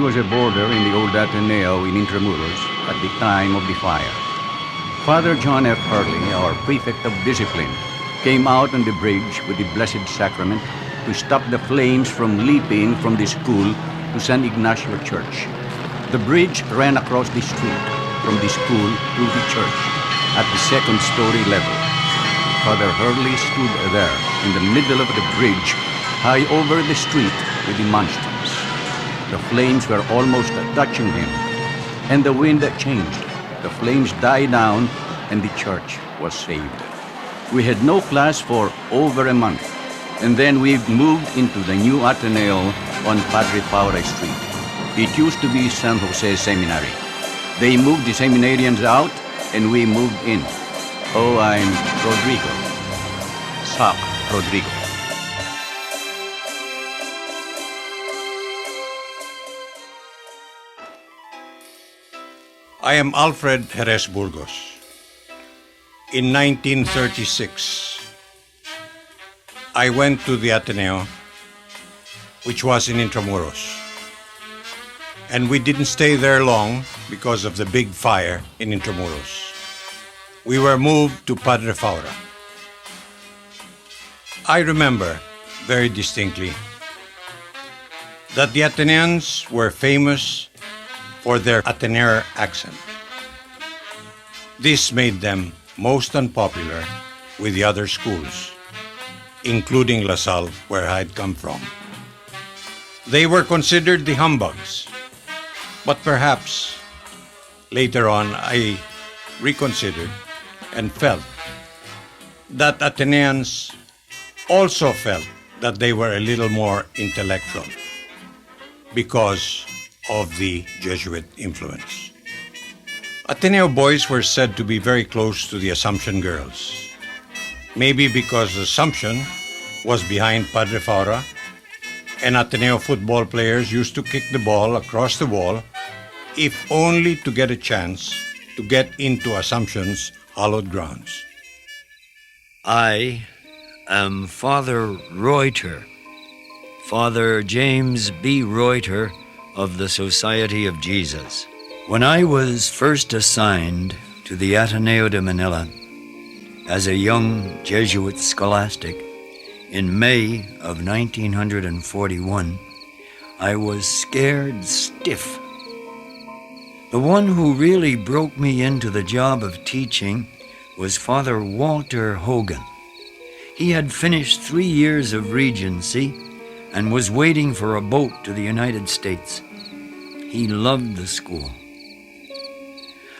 was a boarder in the old Ateneo in Intramuros at the time of the fire. Father John F. Hurley, our prefect of discipline, came out on the bridge with the Blessed Sacrament to stop the flames from leaping from the school to San Ignacio Church. The bridge ran across the street from the school to the church at the second-story level. Father Hurley stood there in the middle of the bridge, high over the street with the monstrance. The flames were almost touching him, and the wind changed. The flames died down, and the church was saved. We had no class for over a month, and then we moved into the new Ateneo on Padre Paura Street. It used to be San Jose Seminary. They moved the seminarians out, and we moved in. Oh, I'm Rodrigo. Sock Rodrigo. I am Alfred Jerez Burgos. In 1936, I went to the Ateneo, which was in Intramuros. And we didn't stay there long because of the big fire in Intramuros. We were moved to Padre Paura. I remember very distinctly that the Ateneans were famous for their Ateneo accent. This made them most unpopular with the other schools, including La Salle, where I had come from. They were considered the humbugs, but perhaps later on I reconsidered and felt that Ateneans also felt that they were a little more intellectual because of the Jesuit influence. Ateneo boys were said to be very close to the Assumption girls, maybe because Assumption was behind Padre Paura, and Ateneo football players used to kick the ball across the wall if only to get a chance to get into Assumption's hallowed grounds. I am Father Reuter, Father James B. Reuter of the Society of Jesus. When I was first assigned to the Ateneo de Manila as a young Jesuit scholastic in May of 1941, I was scared stiff. The one who really broke me into the job of teaching was Father Walter Hogan. He had finished 3 years of regency and was waiting for a boat to the United States. He loved the school.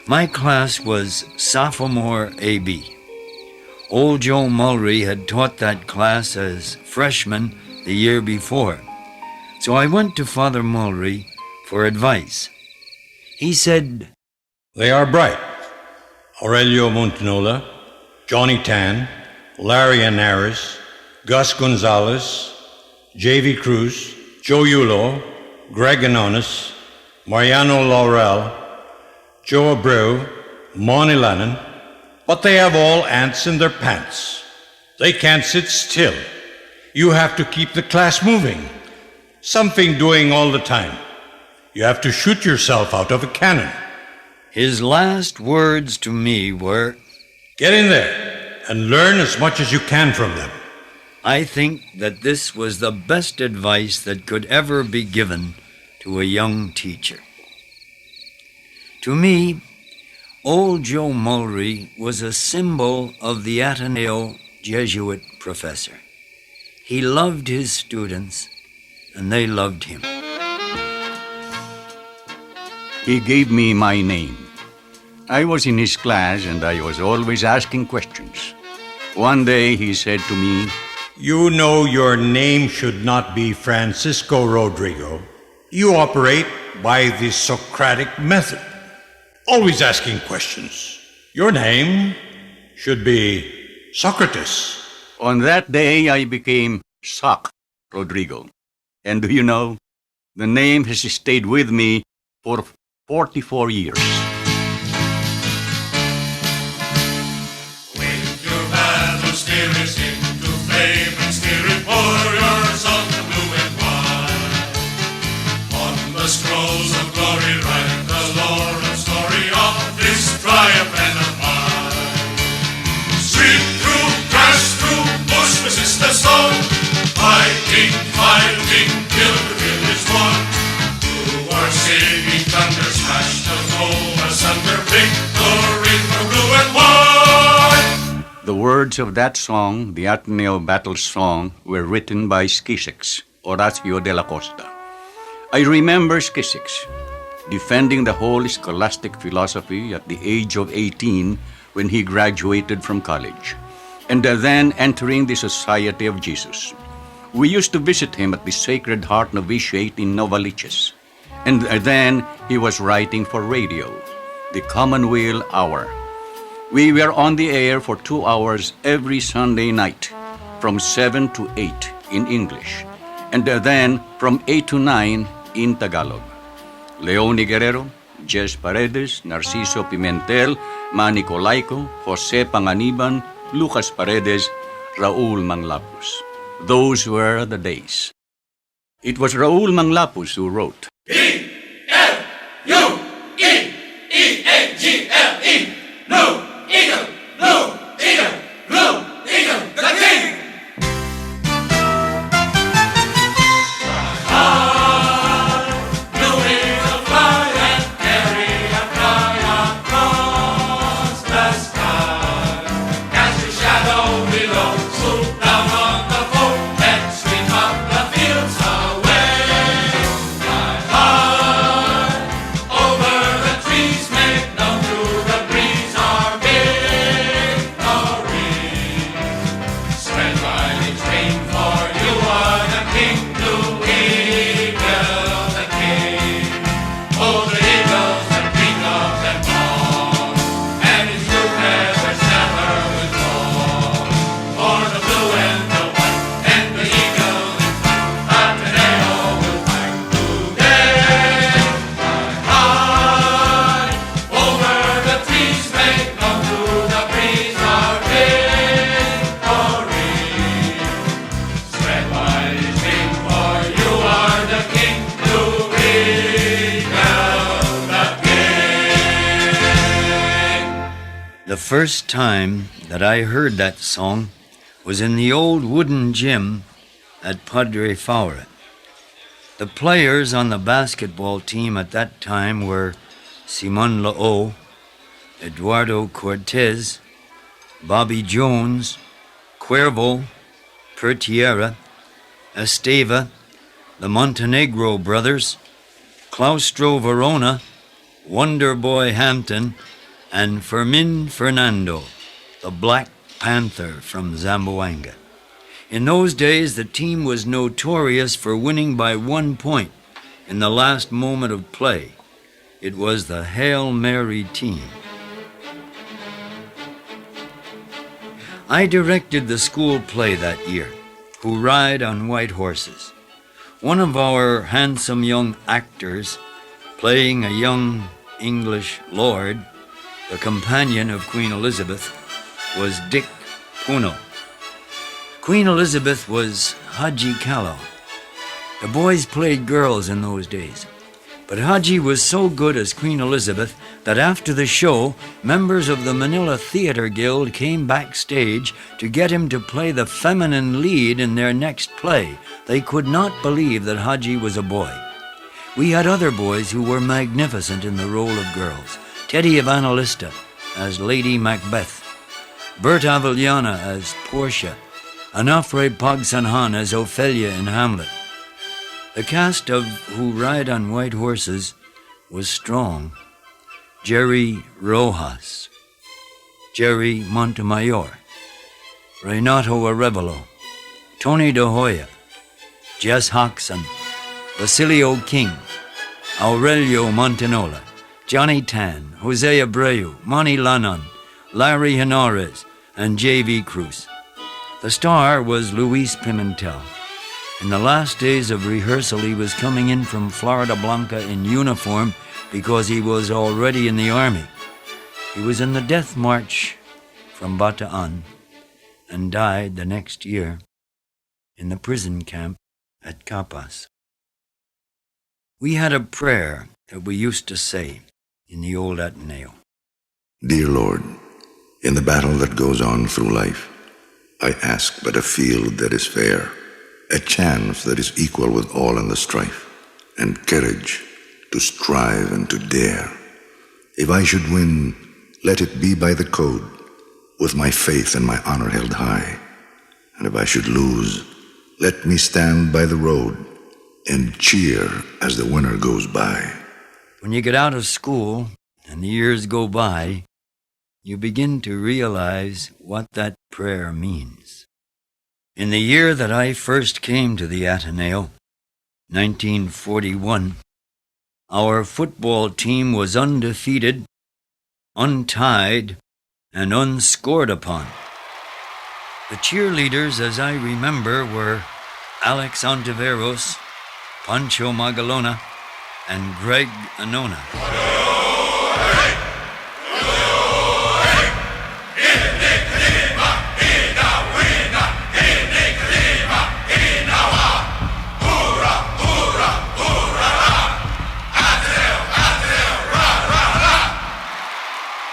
My class was sophomore AB. Old Joe Mulry had taught that class as freshman the year before, so I went to Father Mulry for advice. He said, They are bright. Aurelio Montenola, Johnny Tan, Larry Anaris, Gus Gonzalez, J.V. Cruz, Joe Yulo, Greg Anonis, Mariano Laurel, Joe Abreu, Monty Lannon, but they have all ants in their pants. They can't sit still. You have to keep the class moving. Something doing all the time. You have to shoot yourself out of a cannon. His last words to me were, Get in there and learn as much as you can from them. I think that this was the best advice that could ever be given to a young teacher. To me, old Joe Mulry was a symbol of the Ateneo Jesuit professor. He loved his students, and they loved him. He gave me my name. I was in his class and I was always asking questions. One day he said to me, You know your name should not be Francisco Rodrigo. You operate by the Socratic method, always asking questions. Your name should be Socrates. On that day I became Sock Rodrigo. And do you know, the name has stayed with me for 44 years. With your battle steer us into flame and steer it for your song blue and white. On the scroll words of that song, the Ateneo Battle Song, were written by Skisix, Horacio de la Costa. I remember Skisix defending the whole scholastic philosophy at the age of 18 when he graduated from college, and then entering the Society of Jesus. We used to visit him at the Sacred Heart Novitiate in Novaliches, and then he was writing for radio, the Commonweal Hour. We were on the air for 2 hours every Sunday night, from 7 to 8 in English, and then from 8 to 9 in Tagalog. Leone Guerrero, Jess Paredes, Narciso Pimentel, Manny Colaico, Jose Panganiban, Lucas Paredes, Raul Manglapus. Those were the days. It was Raul Manglapus who wrote, E-L-U-E-E-A-G-L-E. Blue Eagle, Blue Eagle, Blue Eagle, the king. Blue eagle fly and carry a fly across the sky. Cast your shadow below, swoop down on the foe, and sweep up the fields away. Fly high over the trees, make known to the breeze our victory. Spread riding's wing, for you are the king, Blue Eagle, the king. Oh, the eagles that king of them all, and his root feathers never will fall. For the blue and the white and the eagle in flight, Ateneo will fight today. Fly high over the trees, make known to the breeze our victory. Spread wide his wing, for you are the king, Blue Eagle, the king. The first time that I heard that song was in the old wooden gym at Padre Faura. The players on the basketball team at that time were Simon Lao, Eduardo Cortez, Bobby Jones, Cuervo, Pertiera, Esteva, the Montenegro brothers, Claustro Verona, Wonder Boy Hampton, and Fermin Fernando, the Black Panther from Zamboanga. In those days, the team was notorious for winning by 1 point in the last moment of play. It was the Hail Mary team. I directed the school play that year, Who Ride on White Horses. One of our handsome young actors, playing a young English lord, the companion of Queen Elizabeth, was Dick Puno. Queen Elizabeth was Haji Callow. The boys played girls in those days. But Haji was so good as Queen Elizabeth that after the show, members of the Manila Theater Guild came backstage to get him to play the feminine lead in their next play. They could not believe that Haji was a boy. We had other boys who were magnificent in the role of girls. Teddy Evangelista as Lady Macbeth, Bert Avellana as Portia, Anafre Pagsanhan as Ophelia in Hamlet. The cast of Who Ride on White Horses was strong. Jerry Rojas, Jerry Montemayor, Renato Arevalo, Tony De Hoya, Jess Hoxson, Basilio King, Aurelio Montenola, Johnny Tan, Jose Abreu, Monty Lannon, Larry Henares, and J.V. Cruz. The star was Luis Pimentel. In the last days of rehearsal, he was coming in from Florida Blanca in uniform because he was already in the army. He was in the death march from Bataan and died the next year in the prison camp at Capas. We had a prayer that we used to say in the old Ateneo. Dear Lord, in the battle that goes on through life, I ask but a field that is fair, a chance that is equal with all in the strife, and courage to strive and to dare. If I should win, let it be by the code with my faith and my honor held high. And if I should lose, let me stand by the road and cheer as the winner goes by. When you get out of school and the years go by, you begin to realize what that prayer means. In the year that I first came to the Ateneo, 1941, our football team was undefeated, untied, and unscored upon. The cheerleaders, as I remember, were Alex Ontiveros, Pancho Magalona, and Greg Anona.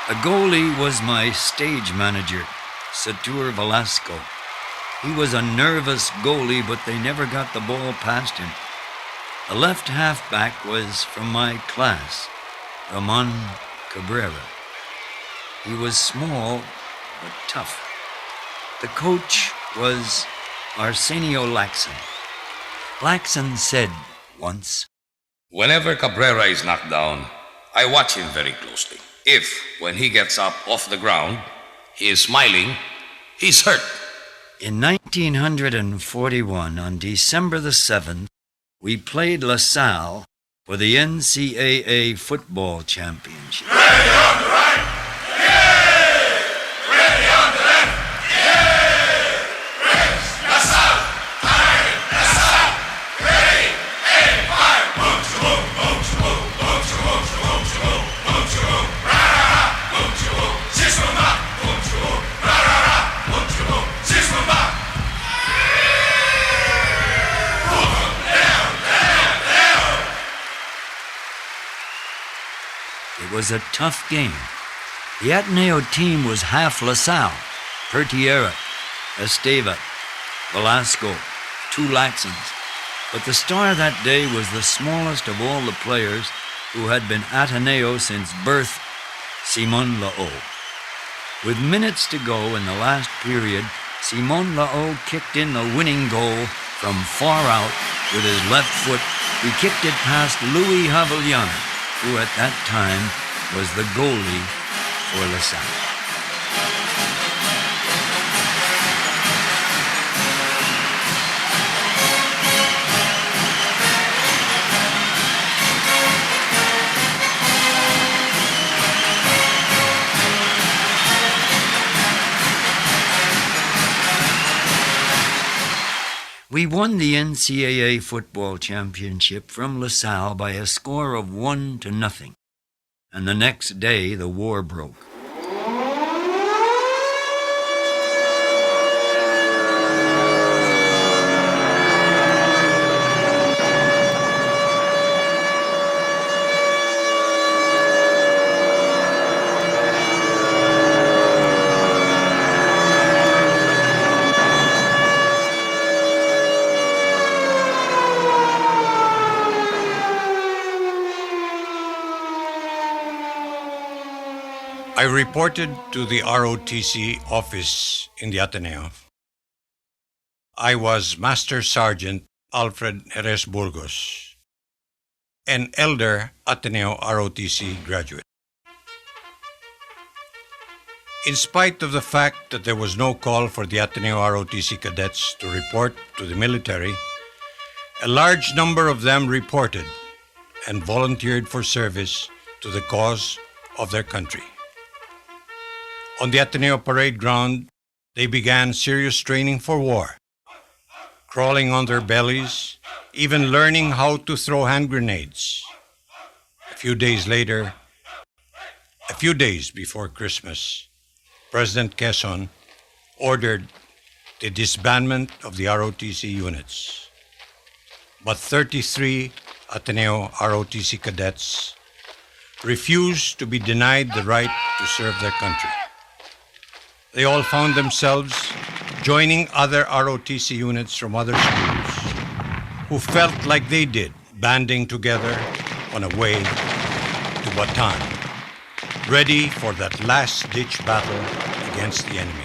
The goalie was my stage manager, Satur Velasco. He was a nervous goalie, but they never got the ball past him. The left halfback was from my class, Ramon Cabrera. He was small, but tough. The coach was Arsenio Lacson. Lacson said once, "Whenever Cabrera is knocked down, I watch him very closely. If, when he gets up off the ground, he is smiling, he's hurt." In 1941, on December the 7th, we played LaSalle for the NCAA football championship. Ready on the right, yay! Ready on the left, yay! Press, LaSalle, target, LaSalle, ready, aim, fire, boom, boom, boom, boom, boom, boom, boom, boom, boom, boom, ra-ra-ra, boom, boom, six-boom-ba, boom, boom, ra-ra-ra, boom, boom, six-boom-ba. It was a tough game. The Ateneo team was half LaSalle, Pertiera, Esteva, Velasco, two Laxons. But the star that day was the smallest of all the players who had been Ateneo since birth, Simon Lao. With minutes to go in the last period, Simon Lao kicked in the winning goal from far out with his left foot. He kicked it past Louis Havillana, who at that time was the goalie for LaSalle. We won the NCAA football championship from LaSalle by a score of 1-0, and the next day the war broke. I reported to the ROTC office in the Ateneo. I was Master Sergeant Alfred Jerez Burgos, an elder Ateneo ROTC graduate. In spite of the fact that there was no call for the Ateneo ROTC cadets to report to the military, a large number of them reported and volunteered for service to the cause of their country. On the Ateneo parade ground, they began serious training for war, crawling on their bellies, even learning how to throw hand grenades. A few days before Christmas, President Quezon ordered the disbandment of the ROTC units. But 33 Ateneo ROTC cadets refused to be denied the right to serve their country. They all found themselves joining other ROTC units from other schools who felt like they did, banding together on a way to Bataan. ready for that last-ditch battle against the enemy.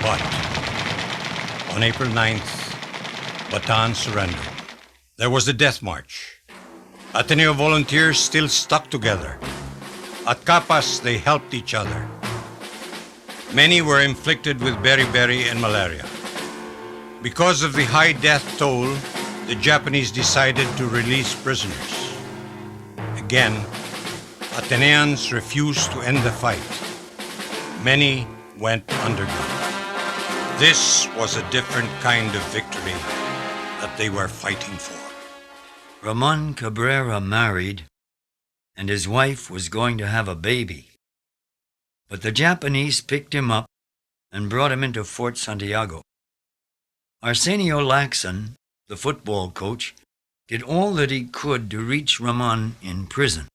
But on April 9th, Bataan surrendered. There was the death march. Ateneo volunteers still stuck together. At Capas, they helped each other. Many were inflicted with beriberi and malaria. Because of the high death toll, the Japanese decided to release prisoners. Again, Ateneans refused to end the fight. Many went underground. This was a different kind of victory that they were fighting for. Ramon Cabrera married, and his wife was going to have a baby. But the Japanese picked him up and brought him into Fort Santiago. Arsenio Lacson, the football coach, did all that he could to reach Ramon in prison.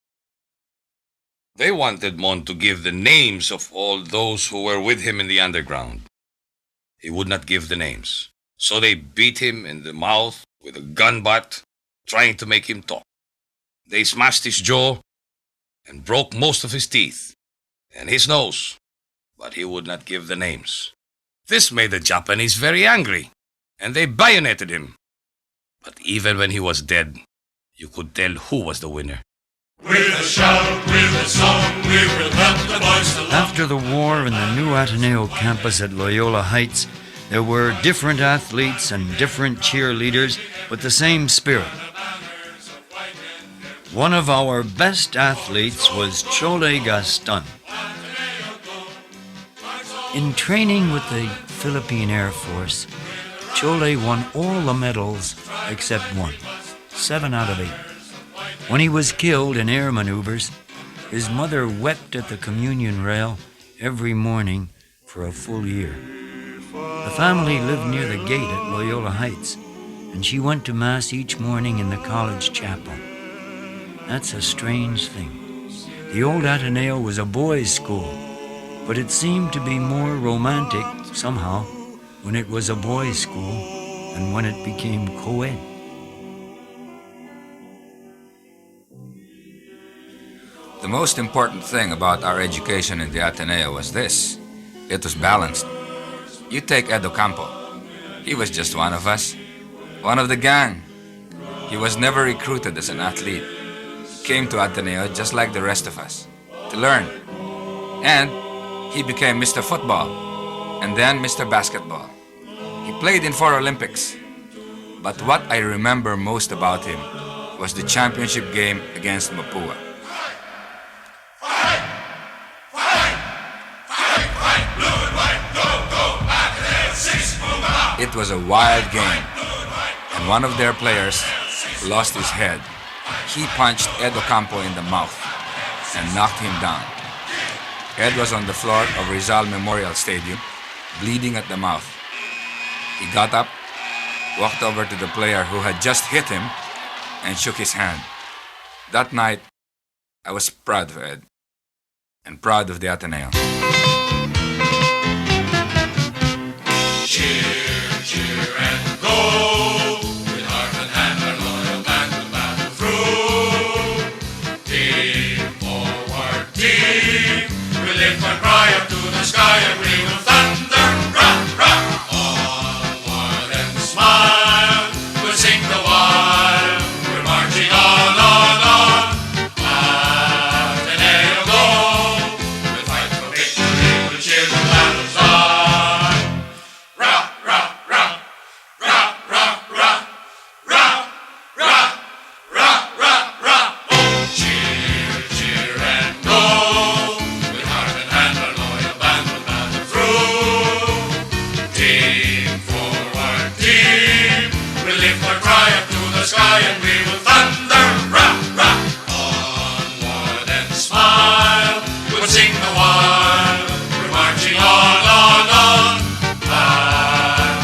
They wanted Mon to give the names of all those who were with him in the underground. He would not give the names, so they beat him in the mouth with a gun butt, trying to make him talk. They smashed his jaw and broke most of his teeth and his nose, but he would not give the names. This made the Japanese very angry, and they bayoneted him. But even when he was dead, you could tell who was the winner. With a shout, with a song, we will help the boys along. After the war in the new Ateneo campus at Loyola Heights, there were different athletes and different cheerleaders, but the same spirit. One of our best athletes was Chole Gaston. In training with the Philippine Air Force, Chole won all the medals except one, 7 out of 8. When he was killed in air maneuvers, his mother wept at the communion rail every morning for a full year. The family lived near the gate at Loyola Heights, and she went to Mass each morning in the college chapel. That's a strange thing. The old Ateneo was a boys' school, but it seemed to be more romantic, somehow, when it was a boys' school than when it became co-ed. The most important thing about our education in the Ateneo was this. It was balanced. You take Edo Campo. He was just one of us, one of the gang. He was never recruited as an athlete. Came to Ateneo just like the rest of us, to learn. And he became Mr. Football, and then Mr. Basketball. He played in 4 Olympics. But what I remember most about him was the championship game against Mapua. It was a wild game, and one of their players lost his head. He punched Ed Ocampo in the mouth and knocked him down. Ed was on the floor of Rizal Memorial Stadium, bleeding at the mouth. He got up, walked over to the player who had just hit him, and shook his hand. That night, I was proud of Ed and proud of the Ateneo. Cheer, cheer and go. With heart and hand, our loyal band will battle through. Team forward, team. We lift our cry up to the sky and we will thunder, rock, rock. Onward and smile. We'll sing the while. We're marching on, on. Ateneo go. We'll fight for victory. We'll cheer the battles on. Sky and we will thunder, rock, rock. Onward and smile, we'll sing the while. We're marching on.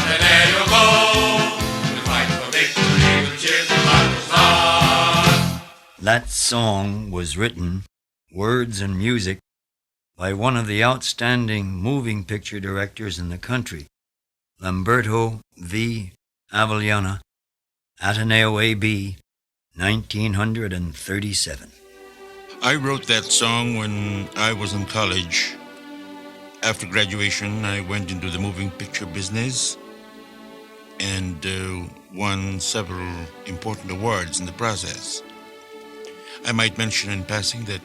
Ateneo go. We'll fight for victory, we'll cheer the battles on. That song was written, words and music, by one of the outstanding moving picture directors in the country, Lamberto V. Avellana, Ateneo AB, 1937. I wrote that song when I was in college. After graduation, I went into the moving picture business and won several important awards in the process. I might mention in passing that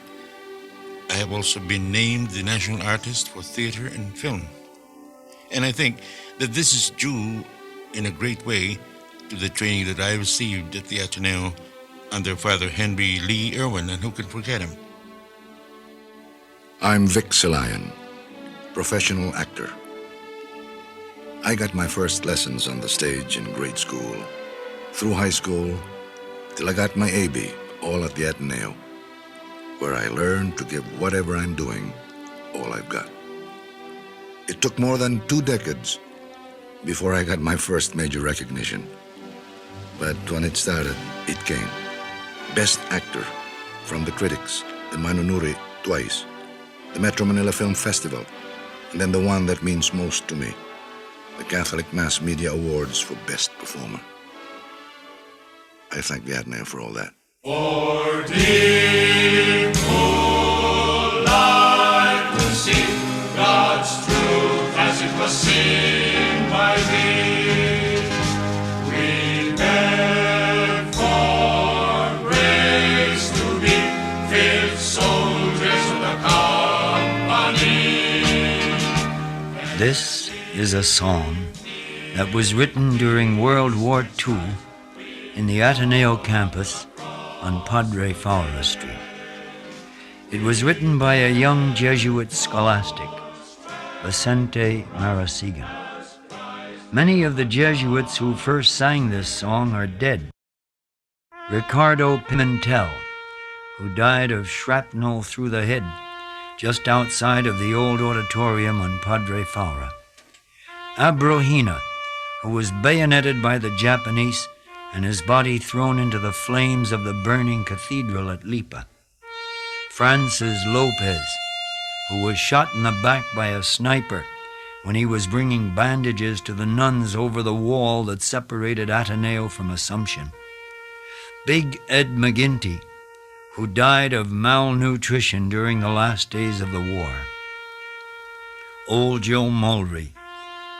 I have also been named the National Artist for Theater and Film. And I think that this is due in a great way to the training that I received at the Ateneo under Father Henry Lee Irwin, and who can forget him? I'm Vic Silayan, professional actor. I got my first lessons on the stage in grade school, through high school, till I got my AB, all at the Ateneo, where I learned to give whatever I'm doing all I've got. It took more than 2 decades before I got my first major recognition. But when it started, it came. Best Actor from the critics, the Manunuri twice, the Metro Manila Film Festival, and then the one that means most to me, the Catholic Mass Media Awards for Best Performer. I thank the Ateneo for all that. For deep full life to sing God's truth as it was seen by thee. We beg for grace to be fit soldiers of the company. This is a song that was written during World War II in the Ateneo campus on Padre Faura Street. It was written by a young Jesuit scholastic, Vicente Marasigan. Many of the Jesuits who first sang this song are dead. Ricardo Pimentel, who died of shrapnel through the head just outside of the old auditorium on Padre Faura. Abrohina, who was bayoneted by the Japanese and his body thrown into the flames of the burning cathedral at Lipa. Francis Lopez, who was shot in the back by a sniper when he was bringing bandages to the nuns over the wall that separated Ateneo from Assumption. Big Ed McGinty, who died of malnutrition during the last days of the war. Old Joe Mulry,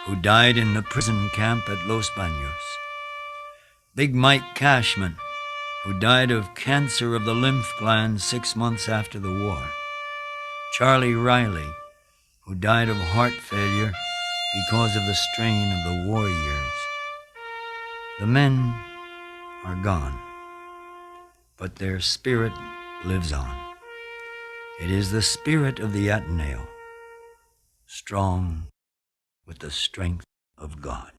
who died in the prison camp at Los Baños. Big Mike Cashman, who died of cancer of the lymph gland 6 months after the war. Charlie Riley, who died of heart failure because of the strain of the war years. The men are gone, but their spirit lives on. It is the spirit of the Ateneo, strong with the strength of God.